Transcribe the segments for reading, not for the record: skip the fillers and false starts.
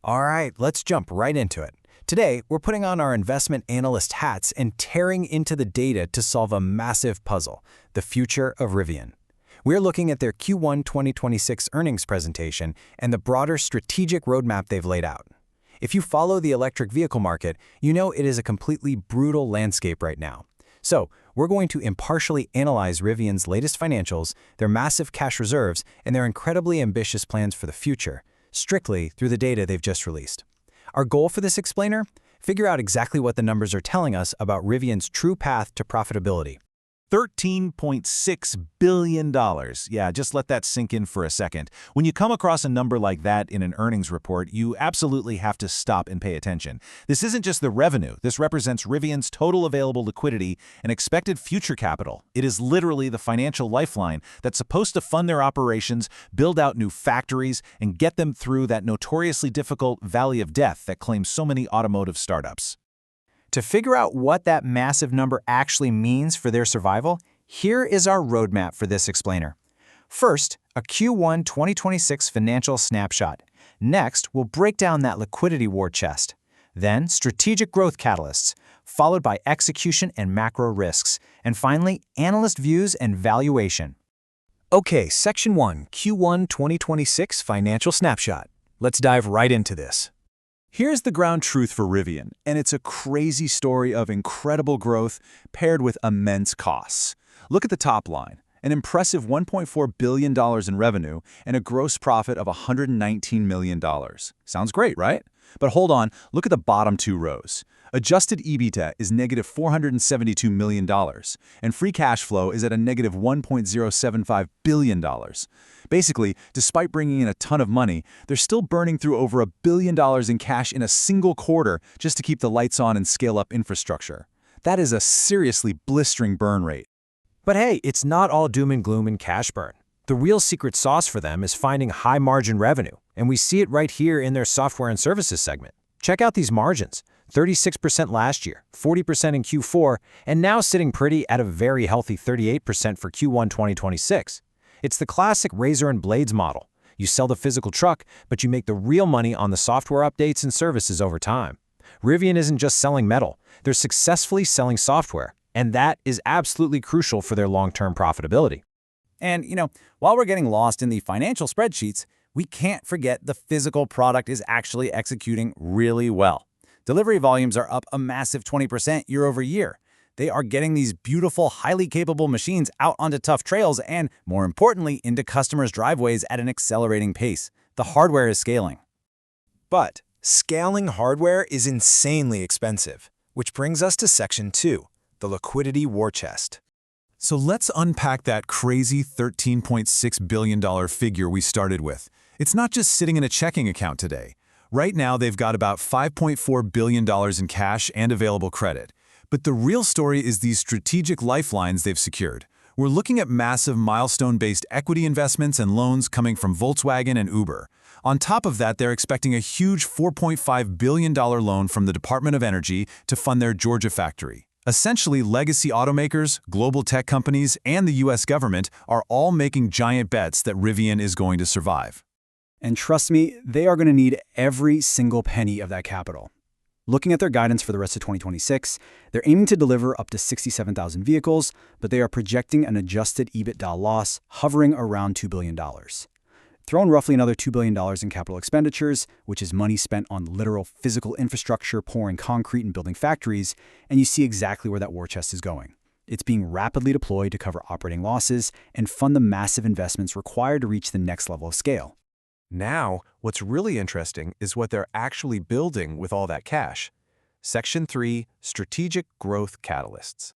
All right, let's jump right into it. Today, we're putting on our investment analyst hats and tearing into the data to solve a massive puzzle, the future of Rivian. We're looking at their Q1 2026 earnings presentation and the broader strategic roadmap they've laid out. If you follow the electric vehicle market, you know it is a completely brutal landscape right now. So, we're going to impartially analyze Rivian's latest financials, their massive cash reserves, and their incredibly ambitious plans for the future, strictly through the data they've just released. Our goal for this explainer? Figure out exactly what the numbers are telling us about Rivian's true path to profitability. $13.6 billion. Yeah, just let that sink in for a second. When you come across a number like that in an earnings report, you absolutely have to stop and pay attention. This isn't just the revenue. This represents Rivian's total available liquidity and expected future capital. It is literally the financial lifeline that's supposed to fund their operations, build out new factories, and get them through that notoriously difficult valley of death that claims so many automotive startups. To figure out what that massive number actually means for their survival, here is our roadmap for this explainer. First, a Q1 2026 financial snapshot. Next, we'll break down that liquidity war chest. Then, strategic growth catalysts, followed by execution and macro risks. And finally, analyst views and valuation. Okay, Section 1, Q1 2026 financial snapshot. Let's dive right into this. Here's the ground truth for Rivian, and it's a crazy story of incredible growth paired with immense costs. Look at the top line, an impressive $1.4 billion in revenue and a gross profit of $119 million. Sounds great, right? But hold on, look at the bottom two rows. Adjusted EBITDA is negative $472 million, and free cash flow is at a negative $1.075 billion. Basically, despite bringing in a ton of money, they're still burning through over $1 billion in cash in a single quarter just to keep the lights on and scale up infrastructure. That is a seriously blistering burn rate. But hey, it's not all doom and gloom and cash burn. The real secret sauce for them is finding high-margin revenue, and we see it right here in their software and services segment. Check out these margins. 36% last year, 40% in Q4, and now sitting pretty at a very healthy 38% for Q1 2026. It's the classic razor and blades model. You sell the physical truck, but you make the real money on the software updates and services over time. Rivian isn't just selling metal, they're successfully selling software, and that is absolutely crucial for their long-term profitability. And, while we're getting lost in the financial spreadsheets, we can't forget the physical product is actually executing really well. Delivery volumes are up a massive 20% year over year. They are getting these beautiful, highly capable machines out onto tough trails and, more importantly, into customers' driveways at an accelerating pace. The hardware is scaling. But scaling hardware is insanely expensive, which brings us to Section 2, the liquidity war chest. So let's unpack that crazy $13.6 billion figure we started with. It's not just sitting in a checking account today. Right now, they've got about $5.4 billion in cash and available credit. But the real story is these strategic lifelines they've secured. We're looking at massive milestone-based equity investments and loans coming from Volkswagen and Uber. On top of that, they're expecting a huge $4.5 billion loan from the Department of Energy to fund their Georgia factory. Essentially, legacy automakers, global tech companies, and the U.S. government are all making giant bets that Rivian is going to survive. And trust me, they are going to need every single penny of that capital. Looking at their guidance for the rest of 2026, they're aiming to deliver up to 67,000 vehicles, but they are projecting an adjusted EBITDA loss hovering around $2 billion. Throw in roughly another $2 billion in capital expenditures, which is money spent on literal physical infrastructure, pouring concrete and building factories, and you see exactly where that war chest is going. It's being rapidly deployed to cover operating losses and fund the massive investments required to reach the next level of scale. Now, what's really interesting is what they're actually building with all that cash. Section 3, Strategic Growth Catalysts.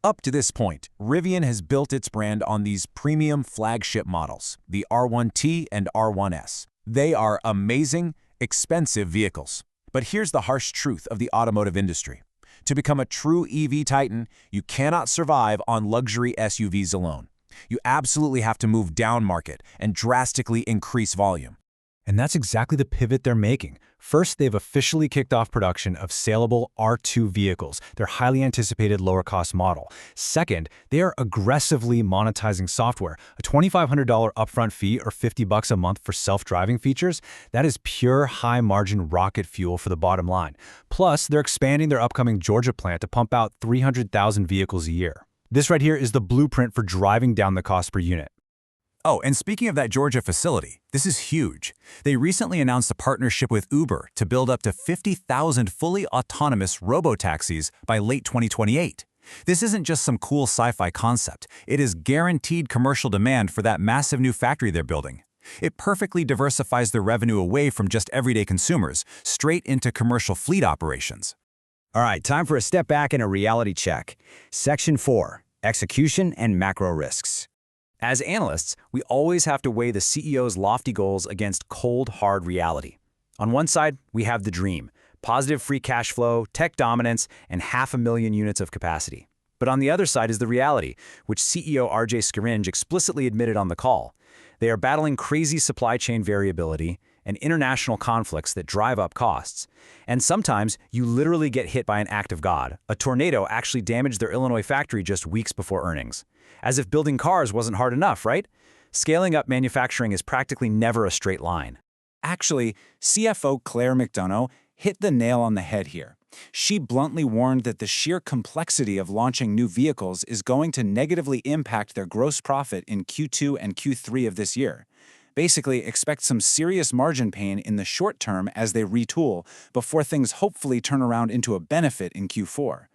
Up to this point, Rivian has built its brand on these premium flagship models, the R1T and R1S. They are amazing, expensive vehicles. But here's the harsh truth of the automotive industry. To become a true EV titan, you cannot survive on luxury SUVs alone. You absolutely have to move down market and drastically increase volume. And that's exactly the pivot they're making. First, they've officially kicked off production of saleable R2 vehicles, their highly anticipated lower-cost model. Second, they are aggressively monetizing software. A $2,500 upfront fee or $50 a month for self-driving features, that is pure high-margin rocket fuel for the bottom line. Plus, they're expanding their upcoming Georgia plant to pump out 300,000 vehicles a year. This right here is the blueprint for driving down the cost per unit. Oh, and speaking of that Georgia facility, this is huge. They recently announced a partnership with Uber to build up to 50,000 fully autonomous robotaxis by late 2028. This isn't just some cool sci-fi concept. It is guaranteed commercial demand for that massive new factory they're building. It perfectly diversifies their revenue away from just everyday consumers, straight into commercial fleet operations. All right, time for a step back and a reality check. Section 4, Execution and Macro Risks. As analysts, we always have to weigh the CEO's lofty goals against cold, hard reality. On one side, we have the dream, positive free cash flow, tech dominance, and 500,000 units of capacity. But on the other side is the reality, which CEO RJ Scaringe explicitly admitted on the call. They are battling crazy supply chain variability and international conflicts that drive up costs. And sometimes you literally get hit by an act of God. A tornado actually damaged their Illinois factory just weeks before earnings. As if building cars wasn't hard enough, right? Scaling up manufacturing is practically never a straight line. Actually, CFO Claire McDonough hit the nail on the head here. She bluntly warned that the sheer complexity of launching new vehicles is going to negatively impact their gross profit in Q2 and Q3 of this year. Basically, expect some serious margin pain in the short term as they retool before things hopefully turn around into a benefit in Q4.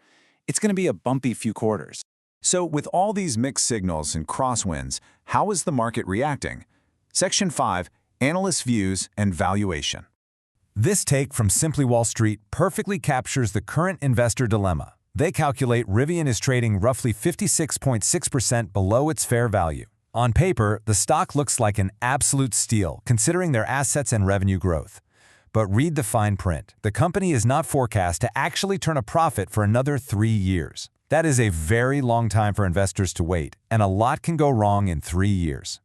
It's going to be a bumpy few quarters. So with all these mixed signals and crosswinds, how is the market reacting? Section 5, Analyst Views and Valuation. This take from Simply Wall Street perfectly captures the current investor dilemma. They calculate Rivian is trading roughly 56.6% below its fair value. On paper, the stock looks like an absolute steal, considering their assets and revenue growth. But read the fine print. The company is not forecast to actually turn a profit for another 3 years. That is a very long time for investors to wait, and a lot can go wrong in 3 years.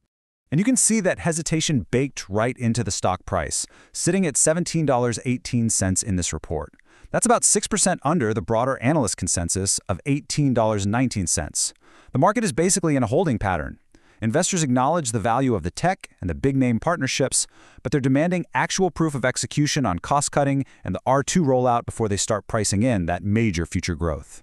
And you can see that hesitation baked right into the stock price, sitting at $17.18 in this report. That's about 6% under the broader analyst consensus of $18.19. The market is basically in a holding pattern. Investors acknowledge the value of the tech and the big-name partnerships, but they're demanding actual proof of execution on cost-cutting and the R2 rollout before they start pricing in that major future growth.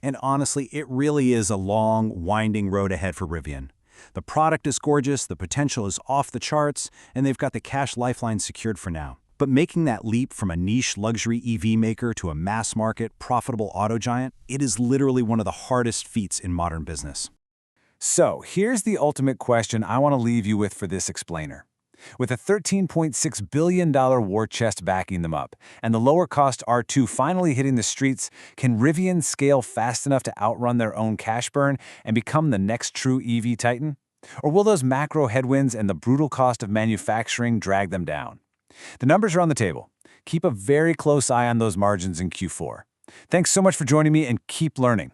And honestly, it really is a long, winding road ahead for Rivian. The product is gorgeous, the potential is off the charts, and they've got the cash lifeline secured for now. But making that leap from a niche luxury EV maker to a mass-market, profitable auto giant, it is literally one of the hardest feats in modern business. So, here's the ultimate question I want to leave you with for this explainer. With a $13.6 billion war chest backing them up, and the lower-cost R2 finally hitting the streets, can Rivian scale fast enough to outrun their own cash burn and become the next true EV titan? Or will those macro headwinds and the brutal cost of manufacturing drag them down? The numbers are on the table. Keep a very close eye on those margins in Q4. Thanks so much for joining me, and keep learning.